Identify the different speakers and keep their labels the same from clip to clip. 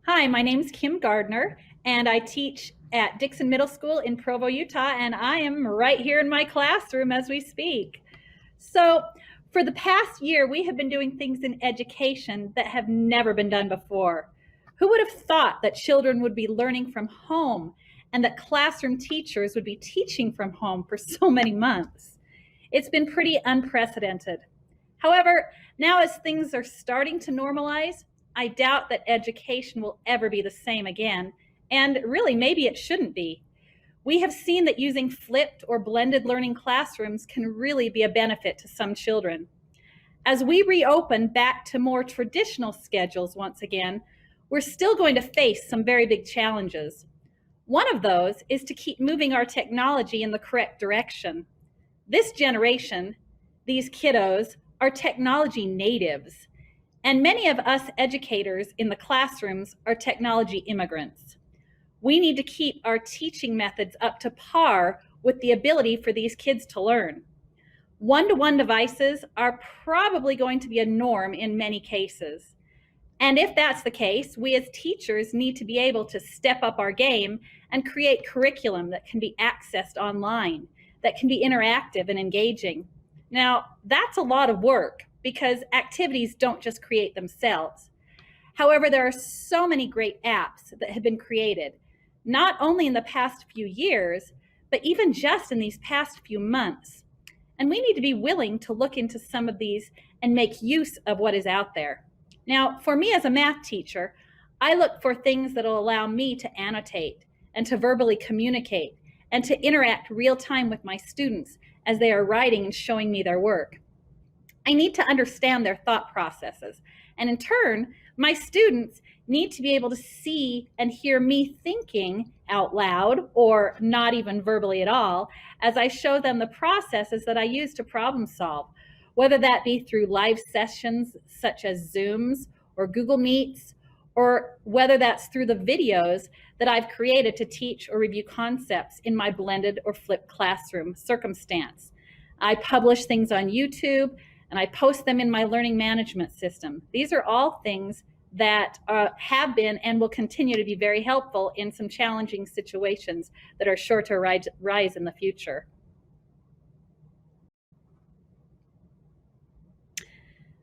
Speaker 1: Hi, my name's Kim Gardner, and I teach at Dixon Middle School in Provo, Utah, and I am right here in my classroom as we speak. So, for the past year, we have been doing things in education that have never been done before. Who would have thought that children would be learning from home and that classroom teachers would be teaching from home for so many months? It's been pretty unprecedented. However, now as things are starting to normalize, I doubt that education will ever be the same again, and really, maybe it shouldn't be. We have seen that using flipped or blended learning classrooms can really be a benefit to some children. As we reopen back to more traditional schedules once again, we're still going to face some very big challenges. One of those is to keep moving our technology in the correct direction. This generation, these kiddos, are technology natives, and many of us educators in the classrooms are technology immigrants. We need to keep our teaching methods up to par with the ability for these kids to learn. One-to-one devices are probably going to be a norm in many cases. And if that's the case, we as teachers need to be able to step up our game and create curriculum that can be accessed online, that can be interactive and engaging. Now, that's a lot of work because activities don't just create themselves. However, there are so many great apps that have been created, not only in the past few years, but even just in these past few months. And we need to be willing to look into some of these and make use of what is out there. Now, for me as a math teacher, I look for things that will allow me to annotate and to verbally communicate and to interact real time with my students as they are writing and showing me their work. I need to understand their thought processes. And in turn, my students need to be able to see and hear me thinking out loud or not even verbally at all as I show them the processes that I use to problem solve, whether that be through live sessions such as Zooms or Google Meets, or whether that's through the videos that I've created to teach or review concepts in my blended or flipped classroom circumstance. I publish things on YouTube and I post them in my learning management system. These are all things that have been and will continue to be very helpful in some challenging situations that are sure to rise in the future.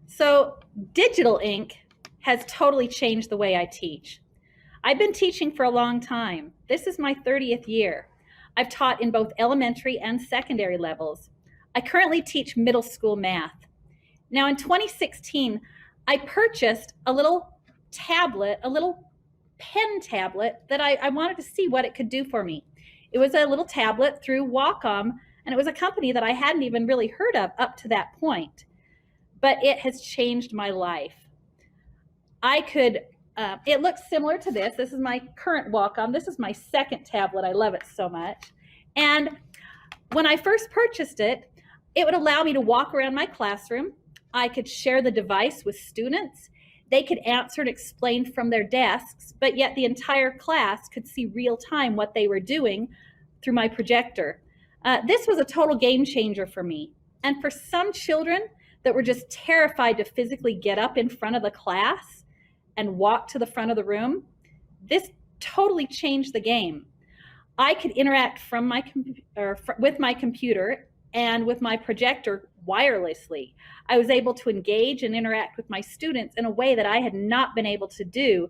Speaker 1: So digital ink has totally changed the way I teach. I've been teaching for a long time. This is my 30th year. I've taught in both elementary and secondary levels. I currently teach middle school math. Now in 2016, I purchased a little tablet, a little pen tablet that I wanted to see what it could do for me. It was a little tablet through Wacom, and it was a company that I hadn't even really heard of up to that point. But it has changed my life. It looks similar to this. This is my current Wacom. This is my second tablet. I love it so much. And when I first purchased it, it would allow me to walk around my classroom. I could share the device with students. They could answer and explain from their desks, but yet the entire class could see real time what they were doing through my projector. This was a total game changer for me. And for some children that were just terrified to physically get up in front of the class and walk to the front of the room, this totally changed the game. I could interact with my computer and with my projector wirelessly. I was able to engage and interact with my students in a way that I had not been able to do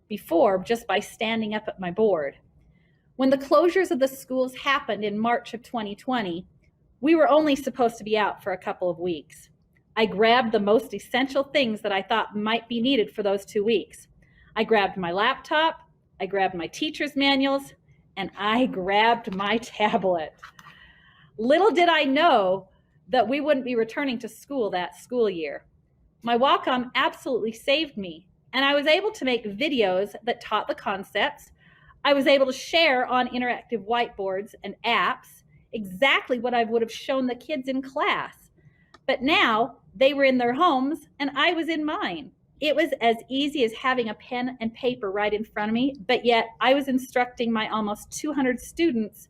Speaker 1: before just by standing up at my board. When the closures of the schools happened in March of 2020, we were only supposed to be out for a couple of weeks. I grabbed the most essential things that I thought might be needed for those 2 weeks. I grabbed my laptop, I grabbed my teacher's manuals, and I grabbed my tablet. Little did I know that we wouldn't be returning to school that school year. My Wacom absolutely saved me, and I was able to make videos that taught the concepts. I was able to share on interactive whiteboards and apps exactly what I would have shown the kids in class. But now they were in their homes and I was in mine. It was as easy as having a pen and paper right in front of me, but yet I was instructing my almost 200 students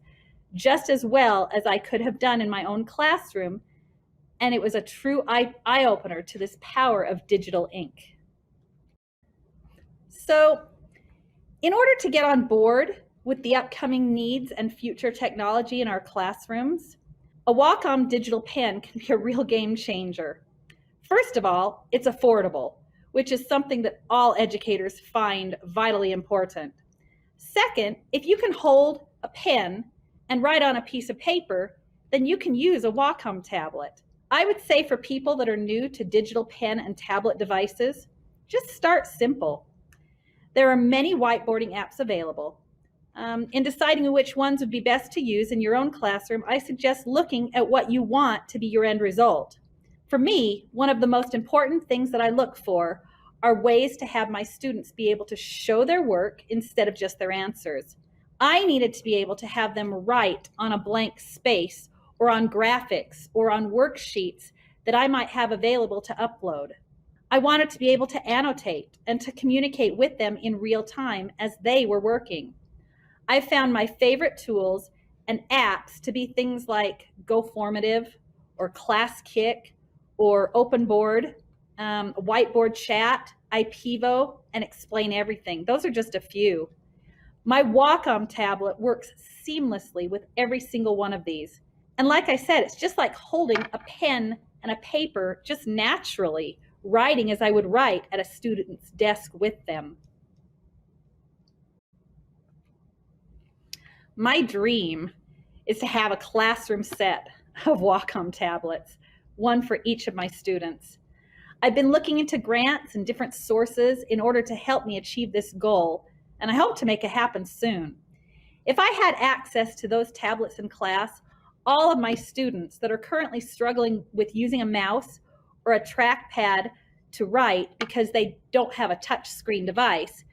Speaker 1: just as well as I could have done in my own classroom. And it was a true eye-opener to this power of digital ink. So In order to get on board with the upcoming needs and future technology in our classrooms, a Wacom digital pen can be a real game changer. First of all, it's affordable, which is something that all educators find vitally important. Second, if you can hold a pen and write on a piece of paper, then you can use a Wacom tablet. I would say for people that are new to digital pen and tablet devices, just start simple. There are many whiteboarding apps available. In deciding which ones would be best to use in your own classroom, I suggest looking at what you want to be your end result. For me, one of the most important things that I look for are ways to have my students be able to show their work instead of just their answers. I needed to be able to have them write on a blank space or on graphics or on worksheets that I might have available to upload. I wanted to be able to annotate and to communicate with them in real time as they were working. I found my favorite tools and apps to be things like GoFormative or ClassKick or OpenBoard, Whiteboard Chat, iPivo, and Explain Everything. Those are just a few. My Wacom tablet works seamlessly with every single one of these. And like I said, it's just like holding a pen and a paper just naturally, writing as I would write at a student's desk with them. My dream is to have a classroom set of Wacom tablets, one for each of my students. I've been looking into grants and different sources in order to help me achieve this goal, and I hope to make it happen soon. If I had access to those tablets in class, all of my students that are currently struggling with using a mouse or a trackpad to write because they don't have a touchscreen device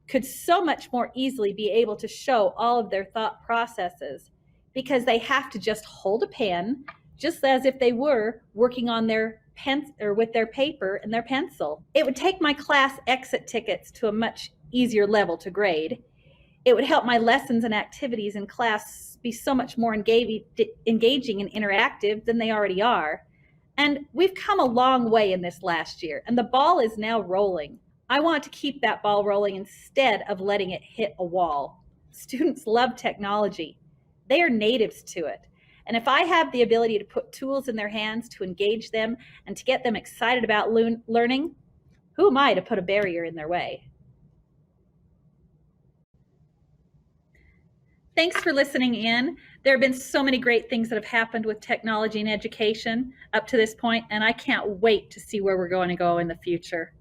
Speaker 1: could so much more easily be able to show all of their thought processes because they have to just hold a pen just as if they were working on their pen or with their paper and their pencil. It would take my class exit tickets to a much easier level to grade. It would help my lessons and activities in class be so much more engaging and interactive than they already are. And we've come a long way in this last year, and the ball is now rolling. I want to keep that ball rolling instead of letting it hit a wall. Students love technology. They are natives to it. And if I have the ability to put tools in their hands to engage them and to get them excited about learning, who am I to put a barrier in their way? Thanks for listening in. There have been so many great things that have happened with technology and education up to this point, and I can't wait to see where we're going to go in the future.